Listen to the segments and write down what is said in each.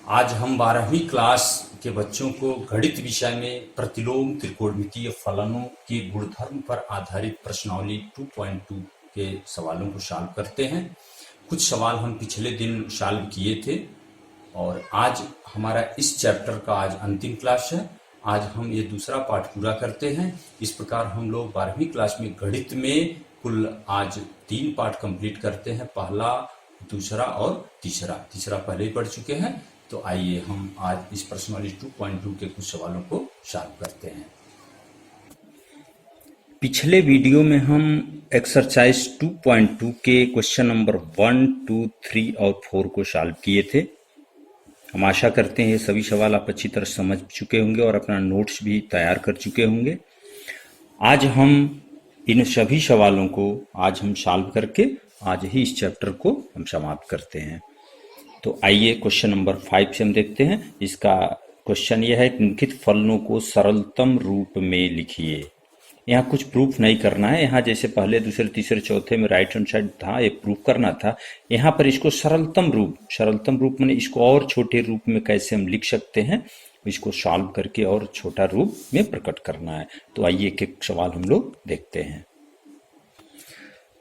आज हम 12वीं क्लास के बच्चों को गणित विषय में प्रतिलोम त्रिकोणमितीय फलनों के गुणधर्म पर आधारित प्रश्नावली 2.2 के सवालों को सॉल्व करते हैं। कुछ सवाल हम पिछले दिन सॉल्व किए थे और आज हमारा इस चैप्टर का आज अंतिम क्लास है। आज हम ये दूसरा पार्ट पूरा करते हैं। इस प्रकार हम लोग 12वीं क्लास में गणित में कुल आज 3 पार्ट कंप्लीट करते हैं, पहला, दूसरा और तीसरा पहले ही पढ़ चुके हैं। तो आइए हम आज इस प्रश्नावली 2.2 के कुछ सवालों को सॉल्व करते हैं। पिछले वीडियो में हम एक्सरसाइज 2.2 के क्वेश्चन नंबर 1, 2, 3 और 4 को सॉल्व किए थे। हम आशा करते हैं ये सभी सवाल आप अच्छी तरह समझ चुके होंगे और अपना नोट्स भी तैयार कर चुके होंगे। आज हम इन सभी सवालों को आज हम सॉल्व करके आज ही इस चैप्टर को हम समाप्त करते हैं। तो आइए क्वेश्चन नंबर 5 से हम देखते हैं। इसका क्वेश्चन यह है, निम्नलिखित फलनों को सरलतम रूप में लिखिए। यहाँ कुछ प्रूफ नहीं करना है। यहाँ जैसे पहले, दूसरे, तीसरे, चौथे में राइट हैंड साइड था, ये प्रूफ करना था। यहाँ पर इसको सरलतम रूप मैंने इसको और छोटे रूप में कैसे हम लिख सकते हैं, इसको सॉल्व करके और छोटा रूप में प्रकट करना है। तो आइए एक एक सवाल हम लोग देखते हैं।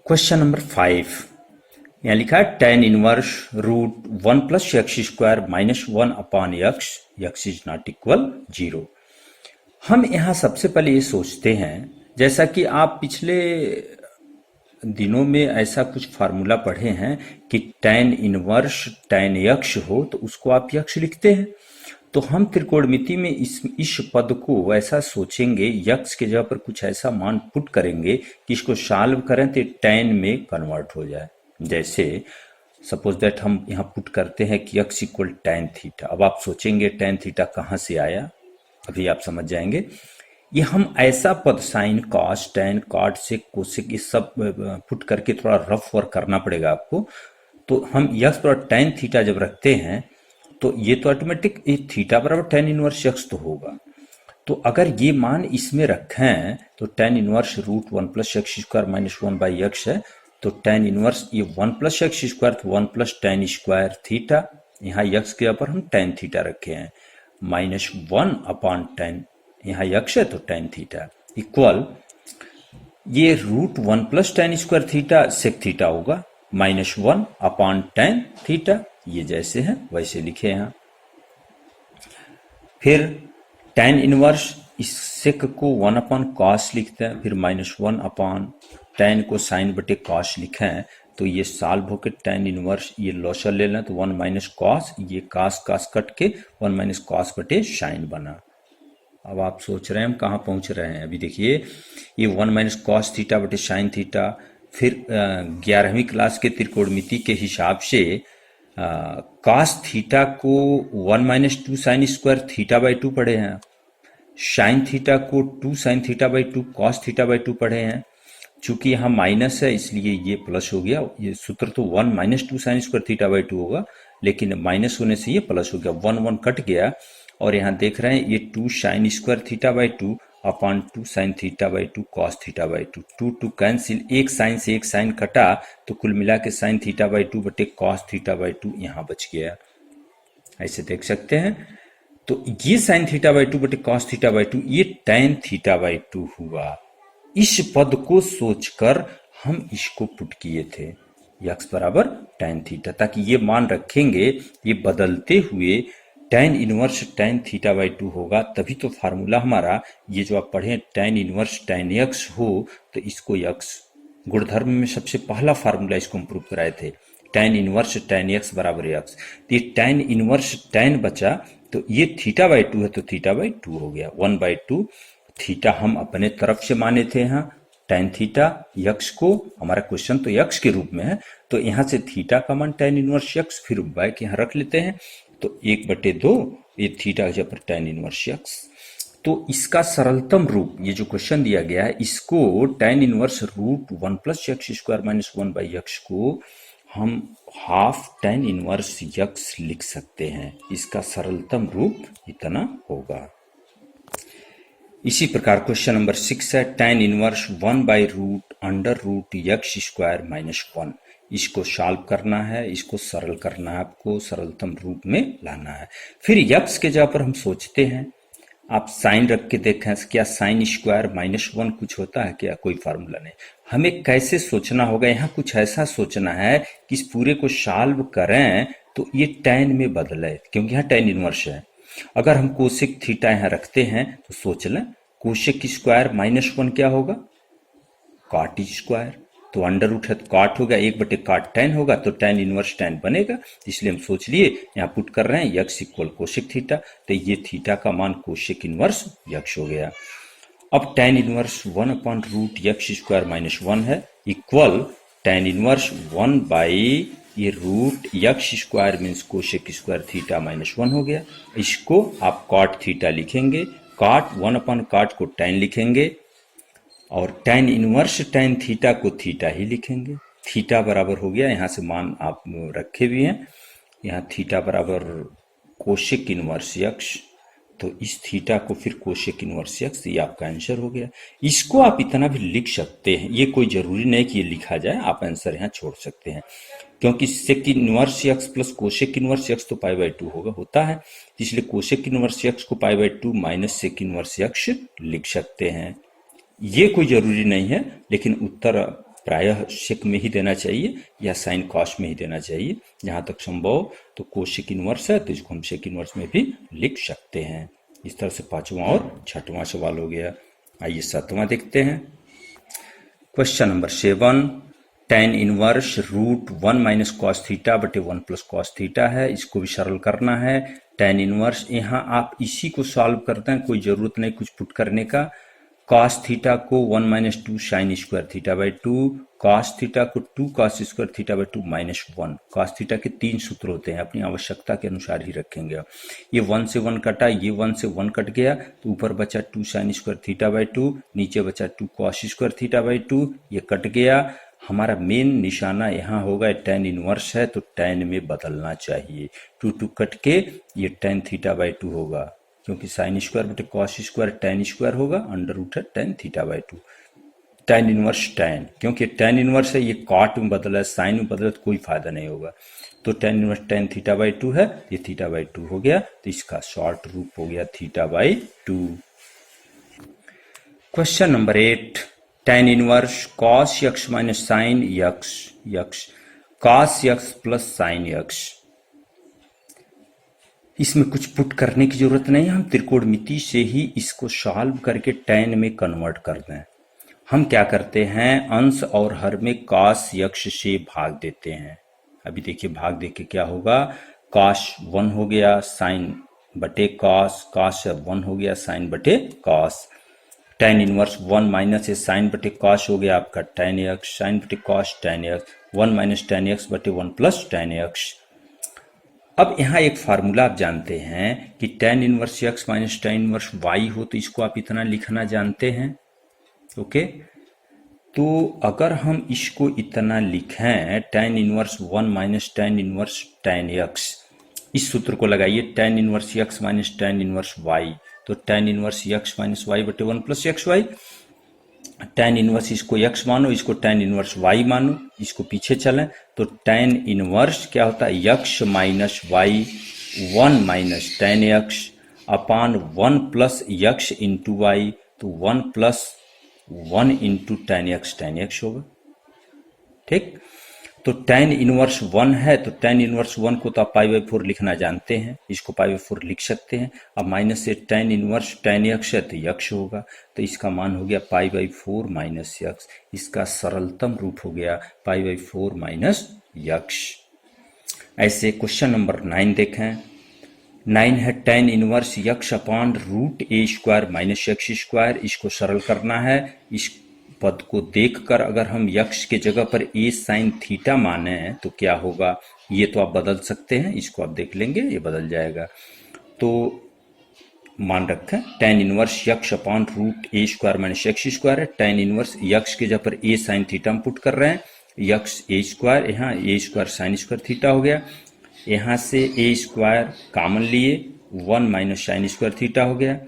क्वेश्चन नंबर 5, यहाँ लिखा है tan inverse root 1 plus x square minus 1 upon X is not equal 0। हम यहाँ सबसे पहले ये सोचते हैं, जैसा कि आप पिछले दिनों में ऐसा कुछ फार्मूला पढ़े हैं कि tan इनवर्स tan x हो तो उसको आप x लिखते हैं। तो हम त्रिकोणमिति में इस पद को ऐसा सोचेंगे, x के जगह पर कुछ ऐसा मान पुट करेंगे कि इसको सॉल्व करें तो tan में कन्वर्ट हो जाए। जैसे सपोज दैट हम यहाँ पुट करते हैं कि x इक्वल tan थीटा। अब आप सोचेंगे tan थीटा कहाँ से आया, अभी आप समझ जाएंगे। ये हम ऐसा पद साइन, कॉस, टैन, कॉट, सेक, कोसेक, ये सब पुट करके थोड़ा रफ वर्क करना पड़ेगा आपको। तो हम x पर tan थीटा जब रखते हैं तो ये तो ऑटोमेटिक थीटा बराबर tan इनवर्स x तो होगा। तो अगर ये मान इसमें रखें तो tan inverse root 1 plus x square minus 1 by X है। तो tan इनवर्स ये 1 प्लस एक्स स्क्वायर तो 1 प्लस tan स्क्वायर थीटा, यहाँ x के ऊपर हम tan थीटा रखे हैं, माइनस 1 अपॉन tan, यहाँ x है तो tan थीटा इक्वल ये root 1 plus tan square theta sec theta होगा, माइनस 1 अपॉन tan थीटा। ये जैसे है वैसे लिखे यहाँ। फिर tan इनवर्स इस सेक को 1 अपॉन कॉस लिखते हैं, फिर माइनस 1 अपॉन tan को साइन बटे कॉस लिखे हैं। तो ये सॉल्व होकर tan इनवर्स ये लॉसर ले लें तो 1 माइनस कॉस, ये कॉस कट के 1 माइनस कॉस बटे साइन बना। अब आप सोच रहे हैं हम कहाँ पहुँच रहे हैं। अभी देखिए ये 1 माइनस कॉस थीटा बटे साइन थीटा। फिर 11वीं क्लास के त्रिकोणमिति के हिसाब से कॉस थीटा को 1 minus 2 sign square theta by 2 पढ़े हैं, साइन थीटा को 2 sine theta by 2 cos theta by 2 पढ़े हैं। चूंकि यहाँ माइनस है इसलिए ये प्लस हो गया। ये सूत्र तो 1 minus 2 sign square theta by 2 होगा, लेकिन माइनस होने से ये प्लस हो गया, 1 कट गया। और यहाँ देख रहे हैं ये 2 sign square theta by 2 upon 2 sine theta by 2 cos theta by 2, 2 cancel, एक साइन से एक साइन कटा तो कुल मिला के साइन थीटा बाई 2 बटे कॉस थीटा बाई 2 यहाँ बच गया। ऐसे देख सकते हैं। तो ये साइन थीटा बाई 2 बटे कॉस थीटा बाई 2 ये tan थीटा बाई 2 हुआ। इस पद को सोचकर हम इसको पुट किए थे x बराबर tan थीटा, ताकि ये मान रखेंगे ये बदलते हुए tan inverse tan theta by 2 होगा। तभी तो फार्मूला हमारा ये जो आप पढ़े tan इनवर्स tan x हो तो इसको x गुणधर्म में सबसे पहला फार्मूला इसको हम प्रूव कराए थे, tan इनवर्स tan x बराबर x। तो ये tan इनवर्स tan बचा तो ये थीटा बाई 2 है तो थीटा बाई 2 हो गया, 1/2 थीटा हम अपने तरफ से माने थे। यहाँ tan थीटा x को, हमारा क्वेश्चन तो x के रूप में है तो यहाँ से थीटा का मान tan इनवर्स x, फिर बैक यहाँ रख लेते हैं तो 1/2 ये थीटा के जगह पर tan इनवर्स x। तो इसका सरलतम रूप ये जो क्वेश्चन दिया गया है इसको tan inverse root 1 plus x square minus 1 by X को हम हाफ tan इनवर्स x लिख सकते हैं। इसका सरलतम रूप इतना होगा। इसी प्रकार क्वेश्चन नंबर 6 है, tan inverse 1 by root under root X square minus 1। इसको सॉल्व करना है, इसको सरल करना है, आपको सरलतम रूप में लाना है। फिर यक्स के जगह पर हम सोचते हैं, आप साइन रख के देखें, क्या साइन स्क्वायर -1 कुछ होता है क्या? कोई फार्मूला नहीं। हमें कैसे सोचना होगा, यहाँ कुछ ऐसा सोचना है कि इस पूरे को सॉल्व करें तो ये tan में बदले, क्योंकि यहाँ tan इनवर्स है। अगर हम कोसेक थीटा यहाँ रखते हैं तो सोच लें, कोसेक स्क्वायर -1 क्या होगा? Cot square. तो अंडर रूट है तो कॉट होगा, 1/cot tan होगा, तो tan इनवर्स tan बनेगा। इसलिए हम सोच लिए, यहाँ पुट कर रहे हैं यक्स इक्वल कोसेक थीटा, तो ये थीटा का मान कोसेक इनवर्स यक्स हो गया। अब tan इनवर्स 1/रूट यक्स स्क्वायर -1 है, इक्वल tan इनवर्स 1 ये root X square means cosec square theta -1 हो गया। इसको आप कॉट थीटा लिखेंगे, कॉट 1/cot को tan लिखेंगे, और tan इनवर्स tan थीटा को थीटा ही लिखेंगे। थीटा बराबर हो गया, यहाँ से मान आप रखे भी हैं, यहाँ थीटा बराबर कोसेक इनवर्स यक्स, तो इस थीटा को फिर कोसेक इनवर्स यक्स, ये आपका आंसर हो गया। इसको आप इतना भी लिख सकते हैं, ये कोई जरूरी नहीं कि ये लिखा जाए, आप आंसर यहाँ छोड़ सकते हैं, क्योंकि sec inverse X plus cosec inverse X तो π/2 होता है, इसलिए कोसेक इनवर्स यक्स को π/2 माइनस सेक इनवर्स यक्स लिख सकते हैं। ये कोई जरूरी नहीं है, लेकिन उत्तर प्रायः सेक में ही देना चाहिए या साइन कॉस में ही देना चाहिए, जहां तक संभव। तो कोसेक इनवर्स है तो इसको हम सेक इनवर्स में भी लिख सकते हैं। इस तरह से पांचवा और छठवां सवाल हो गया। आइए सातवां देखते हैं। Question number 7, tan inverse root 1 minus cos theta बटे 1 प्लस कॉस थीटा है, इसको भी सरल करना है। tan इनवर्स, यहाँ आप इसी को सॉल्व करते हैं, कोई जरूरत नहीं कुछ पुट करने का। cos थीटा को 1 - 2 sign square theta by 2, cos theta को 2 cos square theta by 2 -1। cos theta के 3 सूत्र होते हैं, अपनी आवश्यकता के अनुसार ही रखेंगे। ये 1 से 1 कटा, ये 1 से 1 कट गया, तो ऊपर बचा 2 साइन स्क्वायर थीटा बाई 2, नीचे बचा 2 cos स्क्वायर थीटा बाई 2, ये कट गया। हमारा मेन निशाना यहाँ होगा, tan इनवर्स है तो tan में बदलना चाहिए। 2 कट के ये tan थीटा बाई 2 होगा, क्योंकि साइन स्क्वायर बटे कॉस स्क्वायर tan स्क्वायर होगा, अंडर रूट है tan theta by 2। tan inverse tan, क्योंकि tan इनवर्स है, ये कॉट में बदला है, साइन में बदला तो कोई फायदा नहीं होगा। तो tan inverse tan theta by 2 है, ये थीटा बाई 2 हो गया, तो इसका शॉर्ट रूप हो गया theta by 2। Question number 8, tan inverse cos x minus sign x cos x plus sign x. इसमें कुछ पुट करने की जरूरत नहीं है, हम त्रिकोणमिति से ही इसको सॉल्व करके tan में कन्वर्ट कर दें। हम क्या करते हैं, अंश और हर में cos यक्स से भाग देते हैं। अभी देखिए भाग दे के क्या होगा, cos 1 हो गया साइन बटे cos, cos 1 हो गया साइन बटे cos। tan inverse 1 minus sine बटे cos हो गया आपका tan यक्स, साइन बटे cos tan X, 1 minus tan X बटे 1 प्लस tan यक्स। अब यहाँ एक फार्मूला आप जानते हैं कि tan inverse X minus tan inverse y हो तो इसको आप इतना लिखना जानते हैं। ओके, तो अगर हम इसको इतना लिखें, tan inverse 1 minus tan inverse tan X, इस सूत्र को लगाइए, tan inverse X minus tan inverse y, तो tan inverse X minus y बटे 1 plus X Y. tan inverse इसको x मानो, इसको tan इनवर्स y मानो, इसको पीछे चलें तो tan इनवर्स क्या होता है, x minus Y 1 minus tan x upon 1 plus x into Y, तो 1 प्लस 1 इंटू tan x होगा। ठीक, तो tan इनवर्स 1 है, तो tan इनवर्स 1 को तो आप π/4 लिखना जानते हैं, इसको π/4 लिख सकते हैं। अब माइनस से tan इनवर्स tan x है तो x होगा, तो इसका मान हो गया π/4 माइनस x। इसका सरलतम रूप हो गया π/4 माइनस x। ऐसे क्वेश्चन नंबर 9 देखें। 9 है tan inverse x upon root a square minus x square, इसको सरल करना है। इस पद को देखकर अगर हम x के जगह पर a साइन थीटा माने तो क्या होगा, ये तो आप बदल सकते हैं, इसको आप देख लेंगे ये बदल जाएगा। तो मान रखें tan inverse x upon root a square minus x square है, tan इनवर्स x के जगह पर a साइन थीटा हम पुट कर रहे हैं, x a स्क्वायर, यहाँ a square sine square theta हो गया, यहाँ से a स्क्वायर कॉमन लिए 1 माइनस साइन स्क्वायर थीटा हो गया,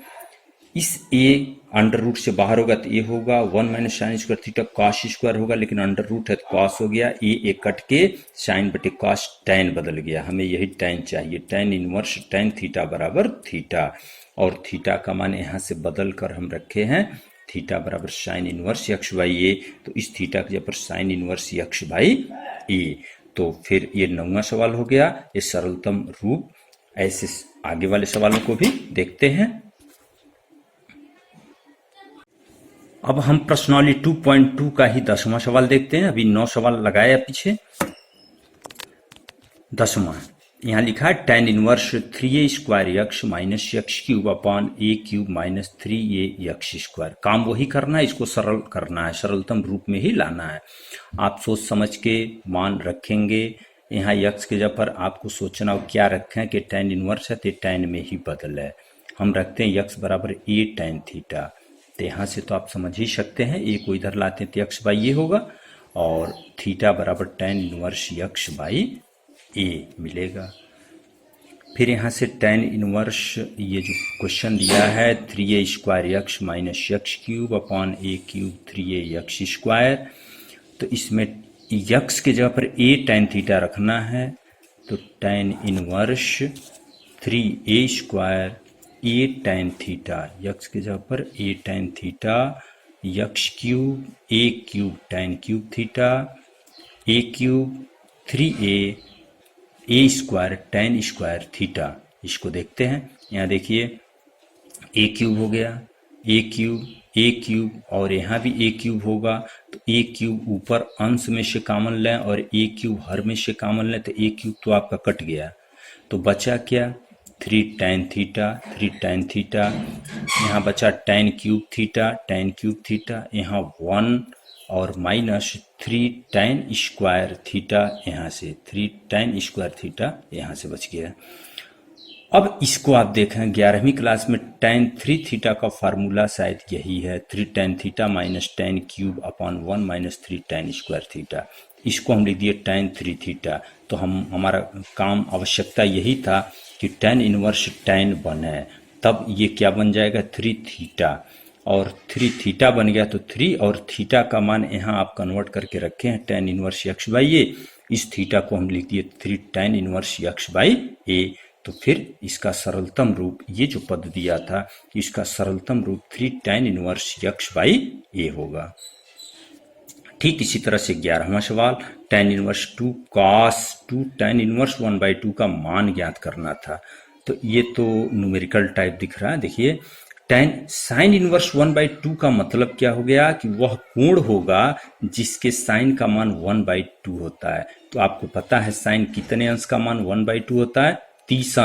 इस ए अंडर रूट से बाहर होगा तो ए होगा, 1 minus sign square theta cos square होगा, लेकिन अंडर रूट है तो कॉस हो गया, ए कट के साइन बटे कॉस टैन बदल गया। हमें यही टैन चाहिए, टैन इनवर्स टैन थीटा बराबर थीटा, और थीटा का मान यहाँ से बदल कर हम रखे हैं थीटा बराबर साइन इनवर्स यक्स बाई ए, तो इस थीटा के जगह पर साइन इनवर्स यक्स बाई ए। तो फिर ये 9वां सवाल हो गया, ये सरलतम रूप। ऐसे आगे वाले सवालों को भी देखते हैं। अब हम प्रश्नावली 2.2 का ही 10वां सवाल देखते हैं। अभी 9 सवाल लगाया पीछे, 10वां यहाँ लिखा है tan inverse 3a square x minus x cube upon a cube minus 3a x square. काम वही करना है, इसको सरल करना है, सरलतम रूप में ही लाना है। आप सोच समझ के मान रखेंगे। यहाँ यक्स के जगह पर आपको सोचना हो क्या रखें कि tan इनवर्स है तो tan में ही बदल है। हम रखते हैं यक्स बराबर ए tan थीटा, तो यहाँ से तो आप समझ ही सकते हैं, ए को इधर लाते हैं तो यक्स बाई ए होगा, और थीटा बराबर tan इनवर्स यक्स बाई ए मिलेगा। फिर यहाँ से tan इनवर्स ये जो क्वेश्चन दिया है 3a square x minus x cube upon a cube 3a x square, तो इसमें यक्स के जगह पर a tan थीटा रखना है, तो tan inverse 3a square a tan theta, x के जगह पर a tan theta x cube a cube tan cube theta a cube 3a A square tan square theta. इसको देखते हैं, यहाँ देखिए ए क्यूब हो गया, ए क्यूब और यहाँ भी ए क्यूब होगा, तो ए क्यूब ऊपर अंश में से कॉमन लें और ए क्यूब हर में से कॉमन लें, तो ए क्यूब तो आपका कट गया, तो बचा क्या 3 tan थीटा, यहाँ बचा tan क्यूब थीटा, यहाँ 1 और माइनस 3 tan स्क्वायर थीटा, यहाँ से 3 tan स्क्वायर थीटा यहाँ से बच गया। अब इसको आप देखें 11वीं क्लास में tan 3 थीटा का फार्मूला शायद यही है, 3 tan theta minus tan cube upon 1 minus 3 tan square theta. इसको हम लिख दिए tan 3 थीटा, तो हमारा काम आवश्यकता यही था कि tan इनवर्स tan बने, तब ये क्या बन जाएगा 3 थीटा, और 3 थीटा बन गया, तो 3 और थीटा का मान यहाँ आप कन्वर्ट करके रखे हैं tan इनवर्स यक्स बाई ए, इस थीटा को हम लिख दिए 3 tan इनवर्स यक्स बाई ए। तो फिर इसका सरलतम रूप, ये जो पद दिया था इसका सरलतम रूप 3 tan इनवर्स यक्स बाई ए होगा। ठीक इसी तरह से 11वां सवाल tan inverse 2 cos 2 tan inverse 1/2 का मान ज्ञात करना था। तो ये तो न्यूमेरिकल टाइप दिख रहा है, देखिए tan साइन इनवर्स 1/2 का मतलब क्या हो गया कि वह कोण होगा जिसके साइन का मान 1/2 होता है। तो आपको पता है साइन कितने अंश का मान 1/2 होता है, 30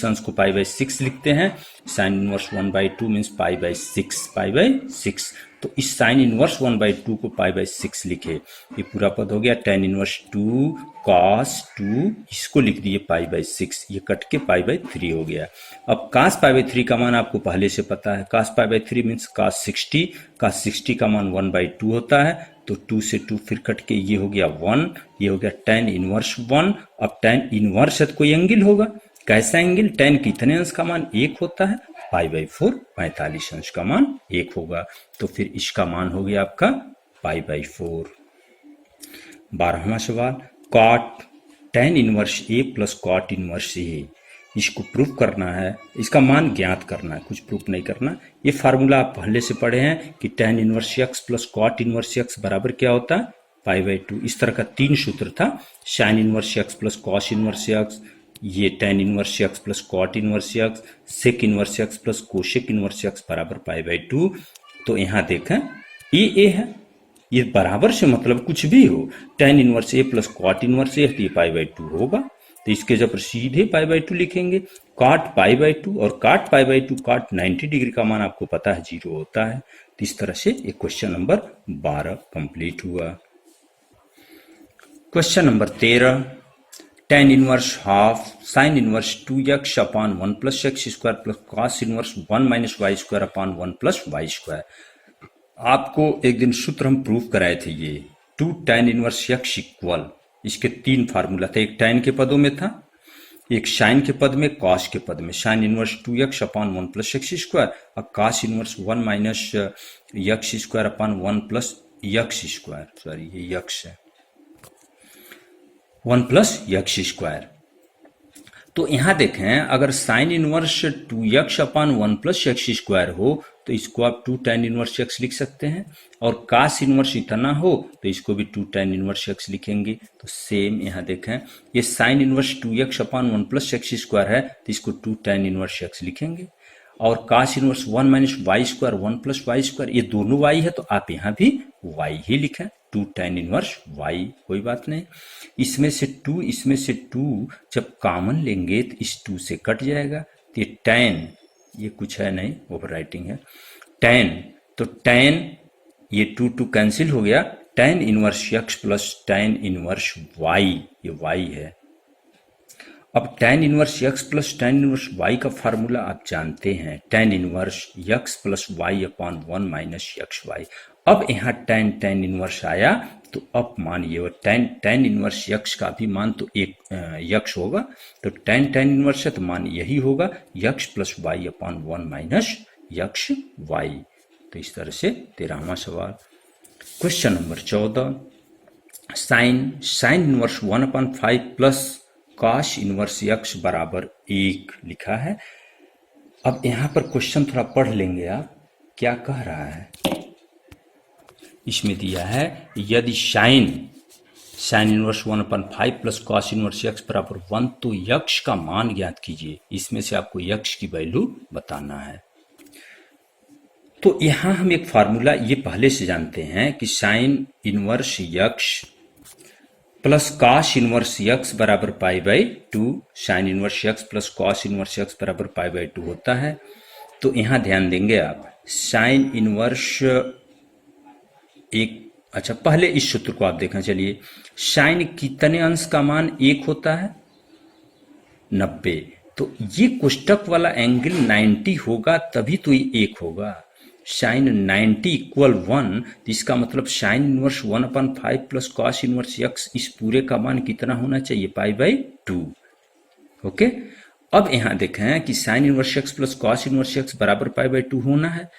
अंश को π/6 लिखते हैं। साइन इनवर्स 1/2 मीन्स π/6, तो इस साइन इनवर्स 1/2 को π/6 लिखे, ये पूरा पद हो गया tan इनवर्स 2 cos 2, इसको लिख दिए π/6, ये कट के π/3 हो गया। अब cos π/3 का मान आपको पहले से पता है, cos π/3 मीन्स cos 60 का मान 1/2 होता है, तो 2 से 2 फिर कट के ये हो गया 1, ये हो गया tan इनवर्स 1। अब tan इनवर्स है तो कोई एंगल होगा, कैसा एंगल, tan कितने अंश का मान 1 होता है, π/4 45 अंश का मान 1 होगा, तो फिर इसका मान हो गया आपका π/4। 12वां सवाल cot tan इनवर्स ए प्लस cot इनवर्स ए, इसको प्रूफ करना है, इसका मान ज्ञात करना है, कुछ प्रूफ नहीं करना। ये फार्मूला आप पहले से पढ़े हैं कि tan inverse x plus cot inverse x बराबर क्या होता है π/2। इस तरह का 3 सूत्र था, sin inverse x plus cos inverse x, ये tan inverse x plus cot inverse x, sec inverse x plus cosec inverse x बराबर π/2। तो यहाँ देखें ए है, ये बराबर से मतलब कुछ भी हो, tan इनवर्स ए प्लस cot इनवर्स ए, तो ये π/2 होगा, तो इसके जब सीधे π/2 लिखेंगे। cot π/2 और cot π/2, cot 90 डिग्री का मान आपको पता है 0 होता है। तो इस तरह से ये क्वेश्चन नंबर 12 कंप्लीट हुआ। Question number 13 tan inverse half sine inverse 2x upon 1 plus x square plus cos inverse 1 minus Y square upon 1 plus Y square. आपको एक दिन सूत्र हम प्रूफ कराए थे, ये 2 tan इनवर्स x इक्वल, इसके 3 फार्मूला थे, एक tan के पदों में था, एक साइन के पद में, कॉस के पद में, sine inverse 2x upon 1 plus x square और cos inverse 1 minus x square upon 1 plus x square, sorry ये यक्स है, 1 प्लस एक्स स्क्वायर। तो यहां देखें, अगर sine inverse 2x upon 1 plus x square हो तो इसको आप 2 tan इनवर्स x लिख सकते हैं, और cos इनवर्स इतना हो तो इसको भी 2 tan इनवर्स x लिखेंगे। तो सेम यहां देखें, ये sign inverse 2x upon 1 plus x square है तो इसको 2 tan इनवर्स x लिखेंगे, और cos inverse 1 minus Y square 1 plus Y square, ये दोनों y है तो आप यहाँ भी y ही लिखें, 2 tan इनवर्स y, कोई बात नहीं। इसमें से 2 इसमें से 2 जब कॉमन लेंगे तो इस 2 से कट जाएगा, तो ये tan, ये कुछ है नहीं, ओवर राइटिंग है, tan, तो tan ये 2 2 कैंसिल हो गया, tan inverse x plus tan inverse y, ये y है। अब tan inverse x plus tan inverse y का फार्मूला आप जानते हैं, tan inverse x plus y upon 1 minus X Y. अब यहाँ tan इनवर्स आया तो अब मानिए tan इनवर्स x का भी मान तो एक x होगा, तो tan इनवर्स है तो मान यही होगा x plus Y upon 1 minus X Y. तो इस तरह से 13वां सवाल। Question number 14, sine inverse 1 upon 5 plus cos inverse x बराबर 1 लिखा है। अब यहां पर क्वेश्चन थोड़ा पढ़ लेंगे आप, क्या कह रहा है। इसमें दिया है यदि sign inverse 1 upon 5 plus cos inverse x बराबर 1 तो x का मान ज्ञात कीजिए। इसमें से आपको x की वैल्यू बताना है। तो यहां हम एक फार्मूला ये पहले से जानते हैं कि sine inverse x plus cos inverse x बराबर pi by 2, sine inverse x plus cos inverse x बराबर पाई बाई 2 होता है। तो यहां ध्यान देंगे आप, साइन इनवर्स एक, अच्छा पहले इस सूत्र को आप देखें, चलिए साइन कितने अंश का मान 1 होता है, 90, तो ये कोष्टक वाला एंगल 90 होगा तभी तो ये 1 होगा। साइन 90 इक्वल 1, तो इसका मतलब sign inverse 1 upon 5 plus cos inverse x, इस पूरे का मान कितना होना चाहिए, पाई बाई 2। ओके, अब यहां देखें कि sine inverse x plus cos inverse x बराबर पाई बाई 2 होना है।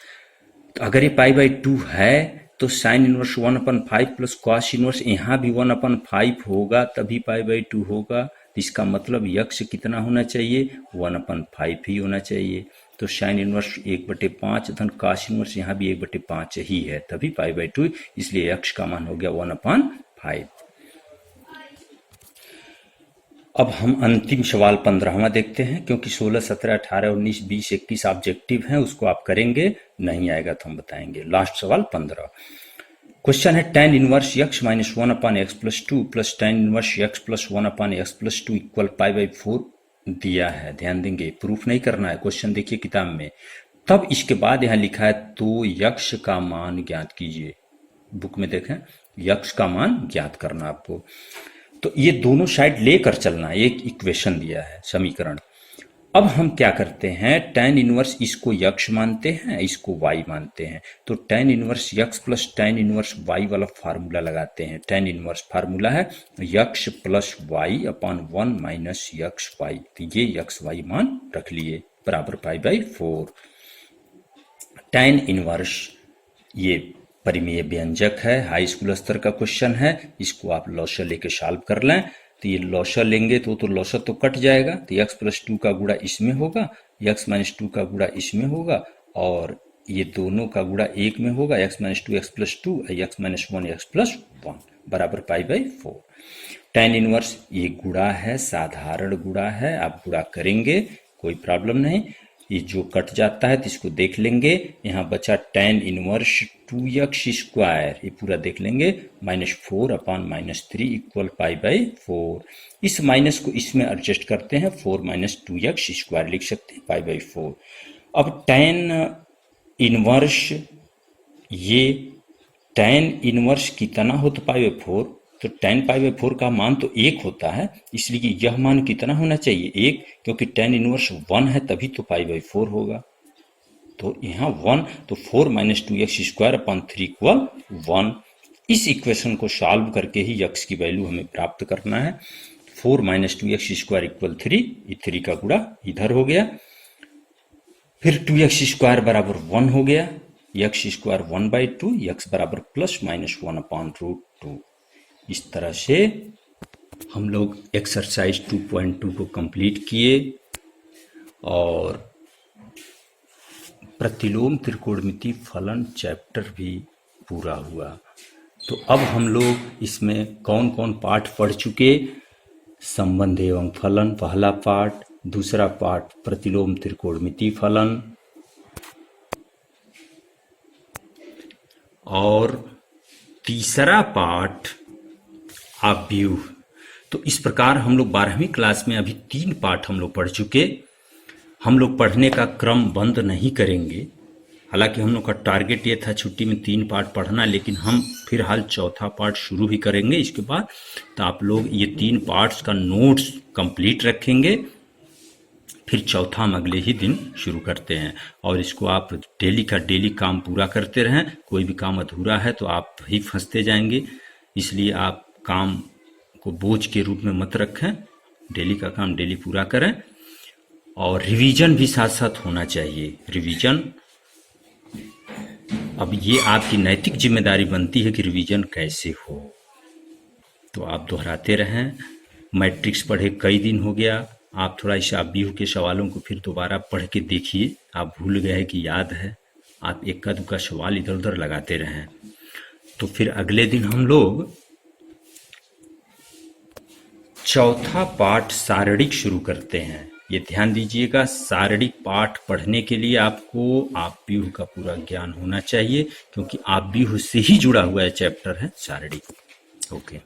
तो अगर ये पाई बाई 2 है तो sign inverse 1 upon 5 plus cos inverse यहाँ भी 1 अपॉन 5 होगा तभी पाई बाई 2 होगा। इसका मतलब x कितना होना चाहिए, 1 अपॉन 5 ही होना चाहिए। तो साइन इनवर्स 1/5 धन कॉस इनवर्स यहाँ भी 1/5 ही है तभी पाई बाई 2, इसलिए x का मान हो गया 1 अपॉन 5। अब हम अंतिम सवाल 15वां देखते हैं, क्योंकि 16, 17, 18, 19, 20, 21 ऑब्जेक्टिव हैं, उसको आप करेंगे, नहीं आएगा तो हम बताएंगे। लास्ट सवाल 15 क्वेश्चन है, tan inverse x minus 1 upon x plus 2 plus tan inverse x plus 1 upon x plus 2 equal pi by 4 दिया है। ध्यान देंगे, प्रूफ नहीं करना है, क्वेश्चन देखिए किताब में। तब इसके बाद यहाँ लिखा है तो x का मान ज्ञात कीजिए। बुक में देखें, x का मान ज्ञात करना आपको। तो ये दोनों साइड लेकर चलना, एक इक्वेशन दिया है, समीकरण। अब हम क्या करते हैं, tan इनवर्स इसको x मानते हैं, इसको y मानते हैं, तो tan inverse x plus tan inverse y वाला फार्मूला लगाते हैं। tan इनवर्स फार्मूला है x plus y upon 1 minus X Y, तो ये एक्स वाई मान रख लिए बराबर पाई बाई 4। tan इनवर्स ये परिमेय व्यंजक है, हाई स्कूल स्तर का क्वेश्चन है, इसको आप लॉसर लेके सॉल्व कर लें। तो ये लॉसर लेंगे तो लॉसर तो कट जाएगा, तो x प्लस 2 का गुणा इसमें होगा, x माइनस 2 का गुणा इसमें होगा, और ये दोनों का गुणा एक में होगा, x minus 2 x plus 2 x minus 1 x plus 1 बराबर पाई बाई 4। tan इनवर्स ये गुणा है, साधारण गुणा है, आप गुणा करेंगे कोई प्रॉब्लम नहीं। ये जो कट जाता है तो इसको देख लेंगे, यहाँ बचा tan इनवर्स 2x स्क्वायर, ये पूरा देख लेंगे, minus 4 upon minus 3 equal pi by 4। इस माइनस को इसमें एडजस्ट करते हैं, 4 माइनस 2x स्क्वायर लिख सकते हैं पाई बाई 4। अब tan इनवर्स, ये tan इनवर्स कितना हो तो पाई बाई 4, तो tan पाई बाई 4 का मान तो 1 होता है, इसलिए यह मान कितना होना चाहिए 1, क्योंकि tan इनवर्स 1 है तभी तो पाई बाई 4 होगा। तो यहाँ 1, तो 4 minus 2x square upon 3 equal 1। इस इक्वेशन को सॉल्व करके ही x की वैल्यू हमें प्राप्त करना है। 4 माइनस 2x स्क्वायर इक्वल 3, ये 3 का गुणा इधर हो गया। फिर 2x स्क्वायर बराबर 1 हो गया, x स्क्वायर 1/2, x बराबर प्लस माइनस 1/√2। इस तरह से हम लोग एक्सरसाइज 2.2 को कंप्लीट किए और प्रतिलोम त्रिकोणमिति फलन चैप्टर भी पूरा हुआ। तो अब हम लोग इसमें कौन कौन पाठ पढ़ चुके, संबंध एवं फलन पहला पाठ, दूसरा पाठ प्रतिलोम त्रिकोणमिति फलन, और तीसरा पाठ आव्यूह। तो इस प्रकार हम लोग 12वीं क्लास में अभी 3 पाठ हम लोग पढ़ चुके। हम लोग पढ़ने का क्रम बंद नहीं करेंगे, हालांकि हम लोग का टारगेट ये था छुट्टी में 3 पाठ पढ़ना, लेकिन हम फिलहाल चौथा पाठ शुरू भी करेंगे इसके बाद। तो आप लोग ये 3 पार्ट्स का नोट्स कंप्लीट रखेंगे, फिर चौथा हम अगले ही दिन शुरू करते हैं। और इसको आप डेली का डेली काम पूरा करते रहें, कोई भी काम अधूरा है तो आप ही फंसते जाएंगे, इसलिए आप काम को बोझ के रूप में मत रखें, डेली का काम डेली पूरा करें। और रिवीजन भी साथ साथ होना चाहिए, रिवीजन। अब ये आपकी नैतिक जिम्मेदारी बनती है कि रिवीजन कैसे हो, तो आप दोहराते रहें। मैट्रिक्स पढ़े कई दिन हो गया, आप थोड़ा इस आव्यूह के सवालों को फिर दोबारा पढ़ के देखिए, आप भूल गए हैं कि याद है, आप इक्का दुक्का सवाल इधर उधर लगाते रहें। तो फिर अगले दिन हम लोग चौथा पाठ सारणिक शुरू करते हैं। ये ध्यान दीजिएगा, सारणिक पाठ पढ़ने के लिए आपको आव्यूह का पूरा ज्ञान होना चाहिए, क्योंकि आव्यूह से ही जुड़ा हुआ चैप्टर है सारणिक। ओके।